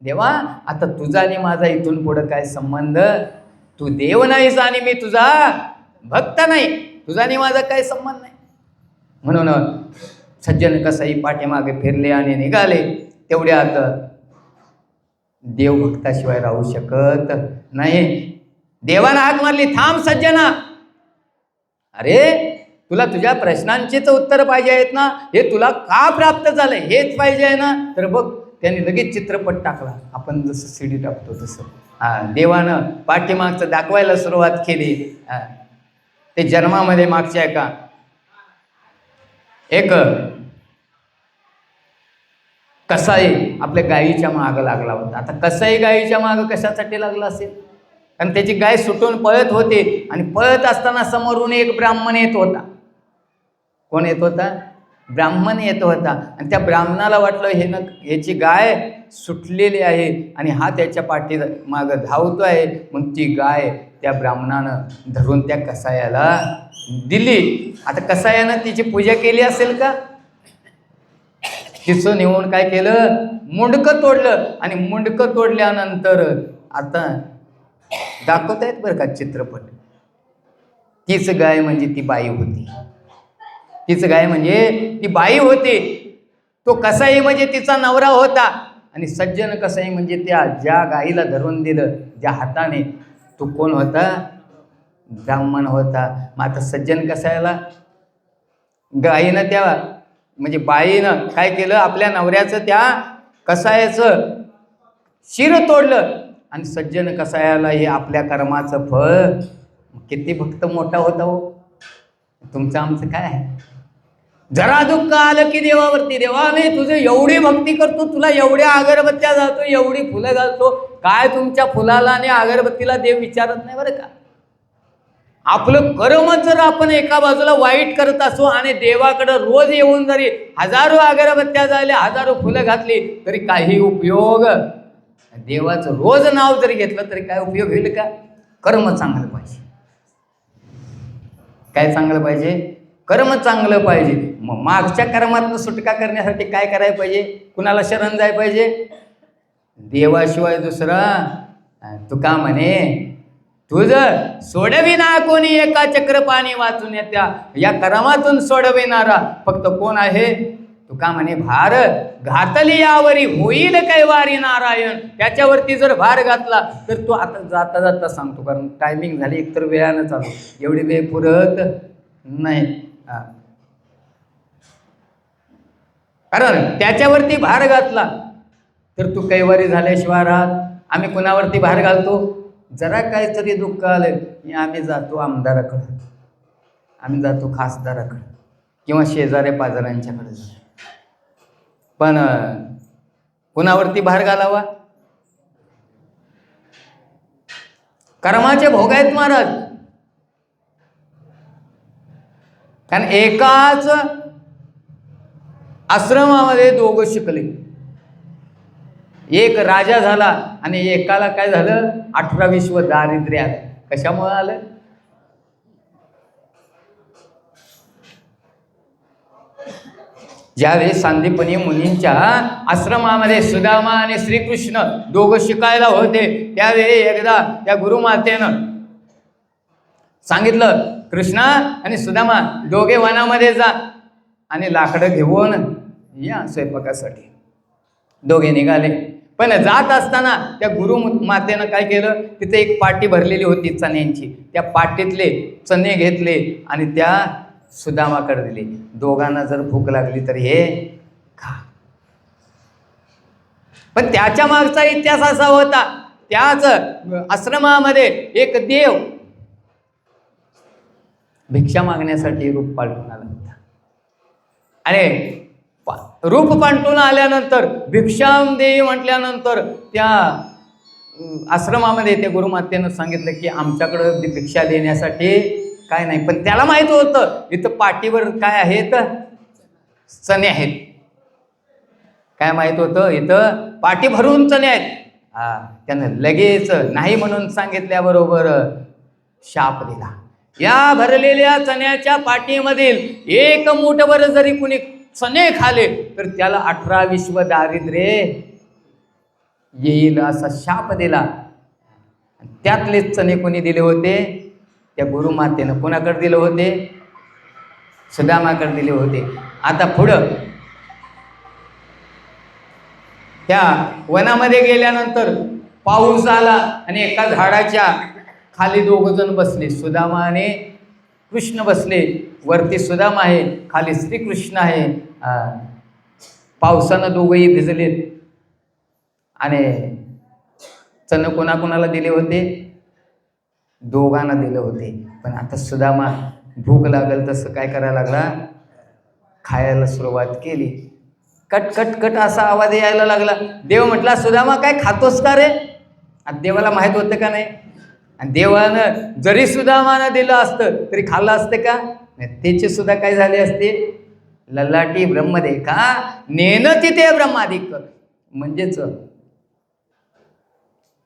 देवा आता तुझा आणि माझा इथून पुढं काय संबंध? तू देव नाहीस आणि मी तुझा भक्त नाही, तुझा आणि माझा काय संबंध नाही. म्हणून सज्जन कसाई पाठीमागे फिरले आणि निघाले. तेवढ्यात देव भक्ताशिवाय राहू शकत नाही. देवानं हाक मारली, थांब सज्जना. अरे तुला तुझ्या प्रश्नांचीच उत्तर पाहिजे आहेत ना, हे तुला का प्राप्त झालं हेच पाहिजे आहे ना. तर बघ त्यांनी लगेच चित्रपट टाकला. आपण जसं सीडी टाकतो तसं देवानं पाठीमागचं दाखवायला सुरुवात केली. ते जन्मामध्ये मागच्या एक कसाई आपल्या गायीच्या मागं लागला होता. आता कसाई गायीच्या मागं कशासाठी लागला असेल? कारण त्याची गाय सुटून पळत होती. आणि पळत असताना समोरून एक ब्राह्मण येत होता. कोण येत होता? ब्राह्मण येत होता. आणि त्या ब्राह्मणाला वाटलं ह्याची गाय सुटलेली आहे आणि हा त्याच्या पाठी मागं धावतो आहे. मग ती गाय त्या ब्राह्मणानं धरून त्या कसायाला दिली. आता कसायानं तिची पूजा केली असेल का? तिचं नेऊन काय केलं? मुंडकं तोडलं. आणि मुंडकं तोडल्यानंतर आता दाखवतायत बरं का चित्रपट. तीच गाय म्हणजे ती बाई होती. तीच गाय म्हणजे ती बाई होती. तो कसाई म्हणजे तिचा नवरा होता. आणि सज्जन कसाई म्हणजे त्या ज्या गाईला धरून दिलं ज्या हाताने, तो कोण होता? ब्राह्मण होता. मग आता सज्जन कसायला गाईनं त्या म्हणजे बाईनं काय केलं? आपल्या नवऱ्याचं त्या कसायाचं शिर तोडलं. आणि सज्जन कसायाला हे आपल्या कर्माचं फळ. किती भक्त मोठा होता हो. तुमचं आमचं काय आहे? जरा दुःख आलं की देवावरती, देवा मी तुझं एवढी भक्ती करतो, तुला एवढ्या अगरबत्त्या जातो, एवढी फुलं घालतो, काय तुमच्या फुलाला आणि अगरबत्तीला देव विचारत नाही बरं का. आपलं कर्म जर आपण एका बाजूला वाईट करत असो आणि देवाकडं रोज येऊन जरी हजारो अगरबत्त्या झाल्या, हजारो फुलं घातली तरी काही उपयोग. देवाचं रोज नाव जरी घेतलं तरी काय उपयोग होईल का? कर्म चांगलं पाहिजे. काय चांगलं पाहिजे? कर्म चांगलं पाहिजे. मग मागच्या कर्मातनं सुटका करण्यासाठी काय करायला पाहिजे? कुणाला शरण जाय पाहिजे? देवाशिवाय दुसरा. तुका म्हणे तुझं सोडविना कोणी एका चक्रपाणी वाचून येत्या. या कर्मातून सोडविणारा फक्त कोण आहे? तुका म्हणे भार घातली यावरी होईल कैवारी नारायण. त्याच्यावरती जर भार घातला तर तो आता जाता जाता सांगतो, कारण टायमिंग झाली, एकतर वेळानं चालू, एवढी वेळ पुरत नाही. कारण त्याच्यावरती भार घातला तर तू कैवारी झाल्याशिवाय राहत. आम्ही कुणावरती भार घालतो? जरा काहीतरी दुःख आलं की आम्ही जातो आमदाराकडं, आम्ही जातो खासदाराकडं किंवा शेजाऱ्या पाजाऱ्यांच्याकडे जातो. पण कुणावरती भार घालावा? कर्माचे भोग आहेत महाराज. कारण एकाच आश्रमामध्ये दोघं शिकले. एक राजा झाला आणि एकाला काय झालं? 18 विश्व दारिद्र्य आलं. कशामुळे आलं? ज्यावेळी सांदीपनी मुनींच्या आश्रमामध्ये सुदामा आणि श्रीकृष्ण दोघं शिकायला होते, त्यावेळी एकदा त्या गुरुमातेनं सांगितलं, कृष्णा आणि सुदामा दोघे वनामध्ये जा आणि लाकडं घेऊन या स्वयंपाकासाठी. दोघे निघाले. पण जात असताना त्या गुरुमातेनं काय केलं, तिथे एक पाटी भरलेली होती चण्यांची, त्या पाटीतले चणे घेतले आणि त्या सुदामाकडे दिले. दोघांना जर भूक लागली तर हे खा. पण त्याच्या मागचा इतिहास असा होता, त्याच आश्रमामध्ये एक देव भिक्षा मागण्यासाठी रूप पालटून आला होता. आणि रूप पालटून आल्यानंतर भिक्षाम देवी म्हटल्यानंतर त्या आश्रमामध्ये त्या गुरुमातेनं सांगितलं की आमच्याकडं भिक्षा देण्यासाठी काय नाही. पण त्याला माहित होतं इथं पाठीवर काय आहेत, चणे आहेत. काय माहित होतं, इथं पाठी भरून चणे आहेत. त्यानं लगेच नाही म्हणून सांगितल्याबरोबर शाप दिला. या भरलेल्या चण्याच्या पाठीमधील एक मूठभर जरी कुणी चणे खाले तर त्याला 18 विश्व दारिद्र्य येईल असा शाप दिला. त्यातलेच चणे कोणी दिले होते, त्या गुरुमातेनं कोणाकडे दिले होते, सुदामाकडे दिले होते. आता पुढं त्या वनामध्ये गेल्यानंतर पाऊस आला आणि एका झाडाच्या खाली दोघ जण बसले. सुदामा आणि कृष्ण बसले. वरती सुदामा आहे, खाली श्रीकृष्ण आहे. पावसानं दोघंही भिजलेत. आणि चण कोणाकोणाला दिले होते, दोघांना दिले होते. पण आता सुदामा भूक लागल तसं काय करायला लागला, खायला सुरुवात केली. कट कट कट असा आवाज यायला लागला. देव म्हटला, सुदामा काय खातोस का रे? आता देवाला माहित होतं का नाही? आणि देवानं जरी सुदामानं दिलं असतं तरी खाल्लं असतं का? त्याचे सुद्धा काय झाले असते, ललाटी ब्रह्मदेखा नेन तिथे ब्रह्माधिक. म्हणजेच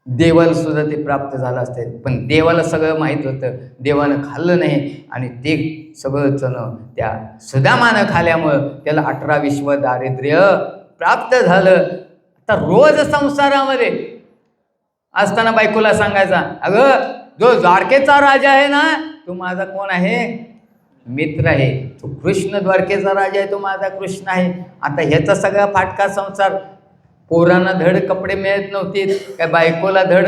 देवाला सुद्धा ते प्राप्त झालं असते. पण देवाला सगळं माहीत होतं, देवानं खाल्लं नाही आणि ते सगळं चण त्या सुदामानं खाल्यामुळं त्याला 18 विश्व दारिद्र्य प्राप्त झालं. आता रोज संसारामध्ये असताना बायकोला सांगायचा, अगं जो द्वारकेचा राजा आहे ना, तो माझा कोण आहे, मित्र आहे. तो कृष्ण द्वारकेचा राजा आहे, तो माझा कृष्ण आहे. आता ह्याचा सगळा फाटका संसार, पोरांना धड कपडे मिळत नव्हते, काय बायकोला धड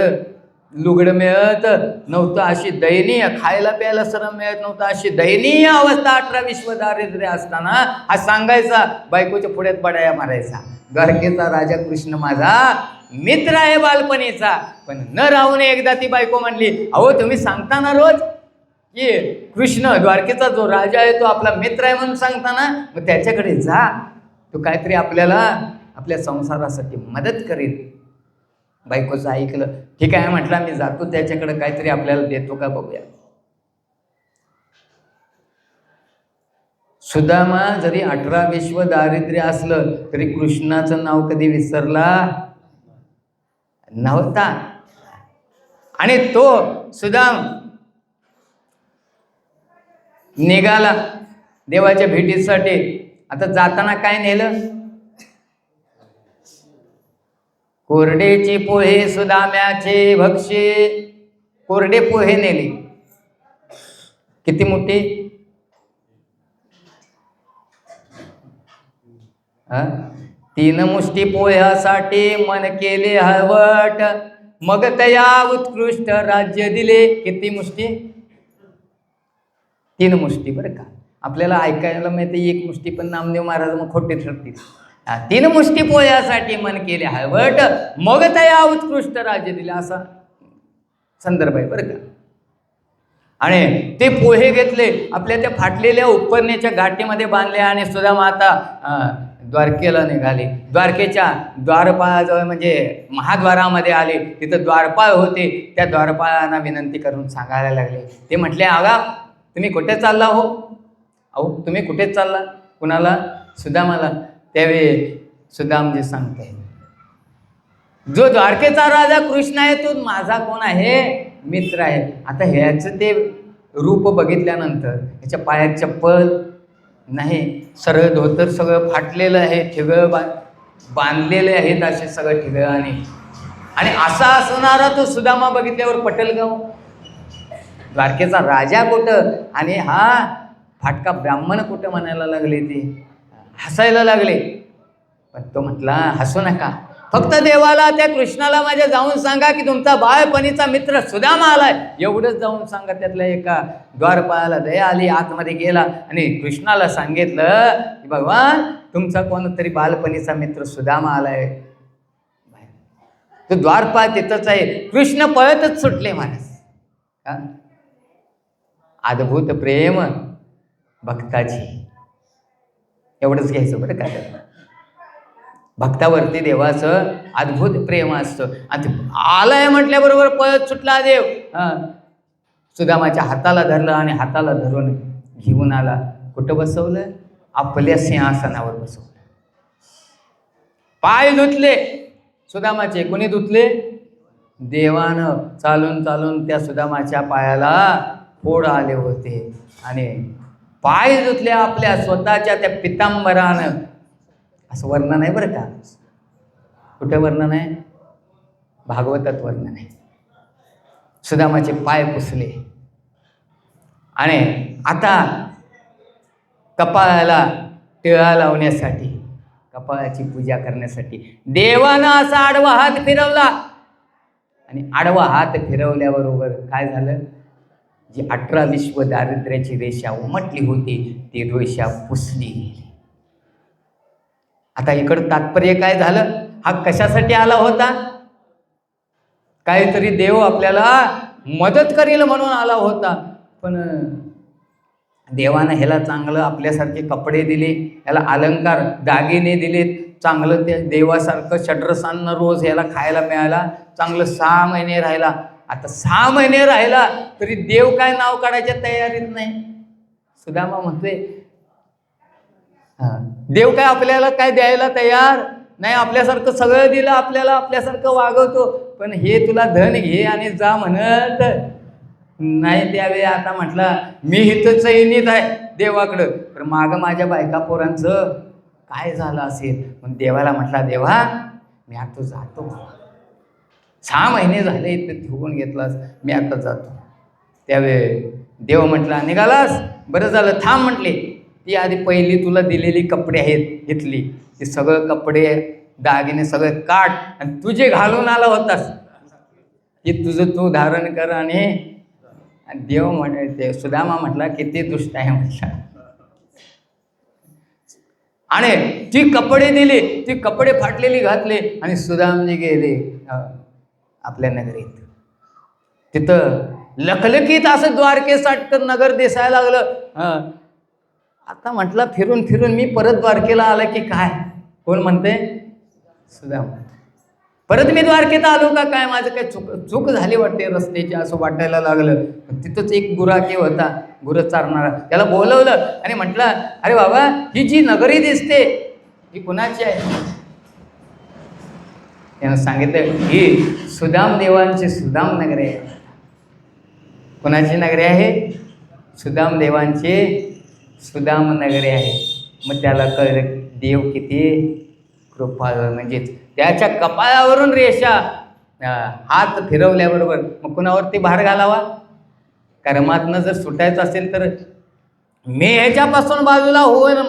लुगडं मिळत नव्हतं, अशी दयनीय, खायला प्यायला सरम मिळत नव्हतं, अशी दयनीय अवस्था 18 विश्व दारिद्र्य असताना हा सांगायचा, बायकोच्या पुढ्यात बडाया मारायचा, द्वारकेचा राजा कृष्ण माझा मित्र आहे बालपणीचा. पण न राहून एकदा ती बायको म्हणली, अहो तुम्ही सांगता ना रोज की कृष्ण द्वारकेचा जो राजा आहे तो आपला मित्र आहे म्हणून सांगता ना, मग त्याच्याकडे जा, तो काहीतरी आपल्याला आपल्या संसारासाठी मदत करेल. बायकोचं ऐकलं. ठीक आहे म्हटलं, मी जातो त्याच्याकडे, काहीतरी आपल्याला देतो का बघूया. सुदामा जरी 18 विश्व दारिद्र्य असलं तरी कृष्णाचं नाव कधी विसरला नव्हता. आणि तो सुदाम निघाला देवाच्या भेटीसाठी. आता जाताना काय नेलं, कोरडेची पोहे सुदाम्याचे भक्षे. कोरडे पोहे नेले. किती मोठी, 3 मुष्टी पोह्यासाठी मन केले हळवट, मग तया उत्कृष्ट राज्य दिले. किती मुष्टी, 3 मुष्टी. बरं का, आपल्याला ऐकायला माहिती 1 मुष्टी, पण नामदेव महाराज मग खोटे ठरतील. 3 मुष्टी पोह्यासाठी मन केले हळवट, मग तया उत्कृष्ट राज्य दिले, असा संदर्भ आहे बरं का. आणि ते पोहे घेतले, आपल्या त्या फाटलेल्या उपरण्याच्या गाठीमध्ये बांधले आणि सुदामा आता द्वारकेला निघाले. द्वारकेच्या द्वारपाळाजवळ म्हणजे महाद्वारामध्ये आले. तिथं द्वारपाळ होते. त्या द्वारपाळांना विनंती करून सांगायला लागले. ते म्हटले, आगा तुम्ही कुठे चालला हो? अहो तुम्ही कुठे चालला? कुणाला? सुदामाला. त्यावेळी सुदामजी सांगते, जो द्वारकेचा राजा कृष्ण आहे तो माझा कोण आहे, मित्र आहे. आता ह्याचं ते रूप बघितल्यानंतर ह्याच्या पायात चप्पल नाही, सरळ धोतर सगळं फाटलेलं आहे, ठिगळ बांधलेले आहेत असे सगळं ठिगळ. आणि असा असणारा तो सुदामा बघितल्यावर पटेल गाव द्वारकेचा राजा कुठं आणि हा फाटका ब्राह्मण कुठं म्हणायला लागले, ते हसायला लागले. पण तो म्हटला हसू नका, फक्त देवाला त्या कृष्णाला माझ्या जाऊन सांगा की तुमचा बाळपणीचा मित्र सुदामा आलाय, एवढंच जाऊन सांगा. त्यातल्या एका द्वारपाळाला दया आली, आतमध्ये गेला आणि कृष्णाला सांगितलं की भगवान तुमचा कोणतरी बालपणीचा मित्र सुदामा आलाय. तो द्वारपाळ तिथंच आहे. कृष्ण पळतच सुटले महाराज. अद्भुत प्रेम भक्ताची, एवढंच घ्यायचं बरं का. भक्तावरती देवाचं अद्भुत प्रेम असतं. आणि आलंय म्हटल्याबरोबर पळत सुटला देव. सुदामाच्या हाताला धरलं आणि हाताला धरून घेऊन आला. कुठं बसवलं? आपल्या सिंहासनावर बसवलं. पाय धुतले सुदामाचे. कोणी धुतले? देवानं. चालून चालून त्या सुदामाच्या पायाला फोड आले होते आणि पाय धुतले आपल्या स्वतःच्या त्या पितांबरानं. असं वर्णन आहे बरं का. कुठं वर्णन आहे? भागवतात वर्णन आहे. सुदामाचे पाय पुसले आणि आता कपाळाला टिळा लावण्यासाठी, कपाळाची पूजा करण्यासाठी देवानं असा आडवा हात फिरवला. आणि आडवा हात फिरवल्याबरोबर काय झालं? जी 18 विश्व दारिद्र्याची रेषा उमटली होती ती रेषा पुसली गेली. आता इकडं तात्पर्य काय झालं? हा कशासाठी आला होता? काहीतरी देव आपल्याला मदत करील म्हणून आला होता. पण देवानं ह्याला चांगलं आपल्यासारखे कपडे दिले, ह्याला अलंकार दागिने दिलेत, चांगलं त्या देवासारखं षड्रसान्न रोज ह्याला खायला मिळाला, चांगलं 6 महिने राहिला. आता 6 महिने राहिला तरी देव काय नाव काढायच्या तयारीत नाही. सुदामा म्हणतोय देव काय आपल्याला काय द्यायला तयार नाही, आपल्यासारखं सगळं दिलं आपल्याला, आपल्यासारखं वागवतो, पण हे तुला धन घे आणि जा म्हणत नाही द्यावे. आता म्हटला मी इथं चैनीत आहे देवाकडं, पण मागं माझ्या बायका पोरांचं काय झालं असेल. पण देवाला म्हटला देवा मी आता जातो, 6 महिने झाले इथं ठेवून घेतलास, मी आता जातो. त्यावेळे देव म्हटला निघालास, बरं झालं थांब म्हटले. ती आधी पहिली तुला दिलेली कपडे आहेत इथली, ते सगळं कपडे दागिने सगळे काढ आणि तुझे घालून आला होतास की तुझं तू धारण कर. आणि देव म्हणे सुदामा म्हटला किती दुष्ट आहे म्हटला. आणि ती कपडे दिली, ती कपडे फाटलेली घातले आणि सुदामने गेले आपल्या नगरीत. तिथं लखलखीत असं द्वारकेसारखं नगर दिसायला लागलं. आता म्हटलं फिरून फिरून मी परत द्वारकेला आला की काय? कोण म्हणते? सुदामा. परत मी द्वारकेत आलो का काय? माझं काय चूक झाली वाटते रस्त्याची असं वाटायला लागलं. तिथंच एक गुराखी होता, गुरं चारणारा, त्याला बोलवलं आणि म्हटलं अरे बाबा ही जी नगरी दिसते ही कुणाची आहे? त्यानं सांगितलं ही सुदाम देवांची सुदाम नगरी आहे. कुणाची नगरी आहे? सुदाम देवांची सुदाम नगरी आहे. मग त्याला कळलं देव किती कृपाळ, म्हणजेच त्याच्या कपाळावरून रेषा हात फिरवल्याबरोबर मग कुणावरती भार घालावा? कर्मातनं जर सुटायचं असेल तर मी ह्याच्यापासून बाजूला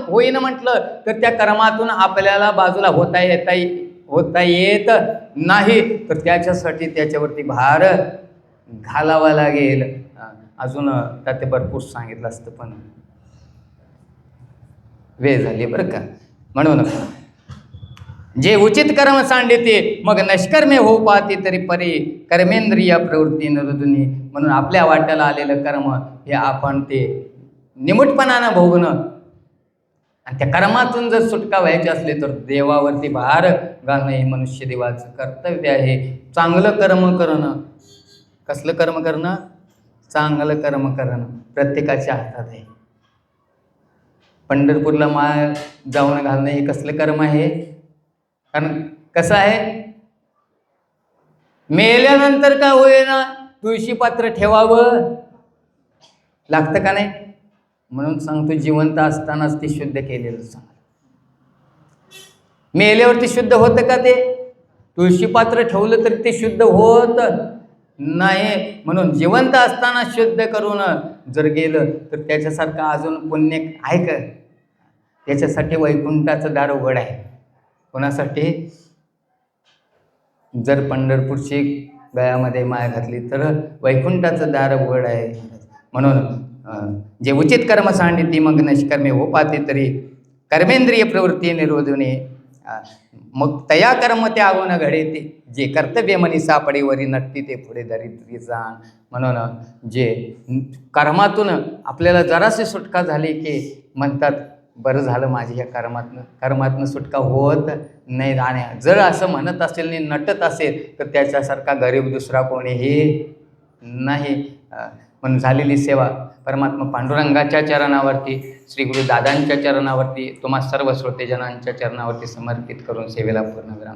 होईन म्हटलं तर त्या कर्मातून आपल्याला बाजूला होता येत नाही, तर त्याच्यासाठी त्याच्यावरती भार घालावा लागेल. अजून ते भरपूर सांगितलं असतं पण वेळ झाली बरं का. म्हणून जे उचित कर्म सांडिते मग नष्कर्मे हो पाहते तरी परी कर्मेंद्रिय प्रवृत्ती नरुदुनी. म्हणून आपल्या वाट्याला आलेलं कर्म हे आपण ते निमूटपणानं भोगणं आणि त्या कर्मातून जर सुटका व्हायची असली तर देवावरती भार घालणं हे मनुष्य देवाचं कर्तव्य आहे. चांगलं कर्म करणं. कसलं कर्म करणं? चांगलं कर्म करणं प्रत्येकाच्या हातात आहे. पंढरपूरला माळ जाऊन घालणं हे कसलं कर्म आहे? कारण कसं आहे, मेल्यानंतर का होईना तुळशी पात्र ठेवावं लागतं का नाही? म्हणून सांगतो, जिवंत असतानाच ते शुद्ध केलेलं सांग. मेल्यावरती शुद्ध होतं का ते? तुळशी पात्र ठेवलं तरी ते शुद्ध होत नाही. म्हणून जिवंत असताना शुद्ध करून जर गेलं तर त्याच्यासारखं अजून पुण्य आहे का? त्याच्यासाठी वैकुंठाचं दार उघड आहे. कोणासाठी? जर पंढरपूरची गळ्यामध्ये माळ घातली तर वैकुंठाचं दार उघड आहे. म्हणून जे उचित कर्म सांडिती मग नष्कर्मे हो पाते तरी कर्मेंद्रिय प्रवृत्ती निरोधने मग तया कर्म ते आवून घडे ते जे कर्तव्य मनी सापडे वरी नटती ते पुढे दरिद्री जाण. म्हणून जे कर्मातून आपल्याला जराशी सुटका झाली की म्हणतात बरं झालं माझी या कर्मातनं सुटका होत नाही. आणि जर असं म्हणत असेल आणि नटत असेल तर त्याच्यासारखा गरीब दुसरा कोणीही नाही. म्हणून झालेली सेवा परमात्मा पांडुरंगाच्या चरणावरती, श्री गुरुदादांच्या चरणावरती, तुम्हा सर्व श्रोतेजनांच्या चरणावरती समर्पित करून सेवेला पूर्ण विराम.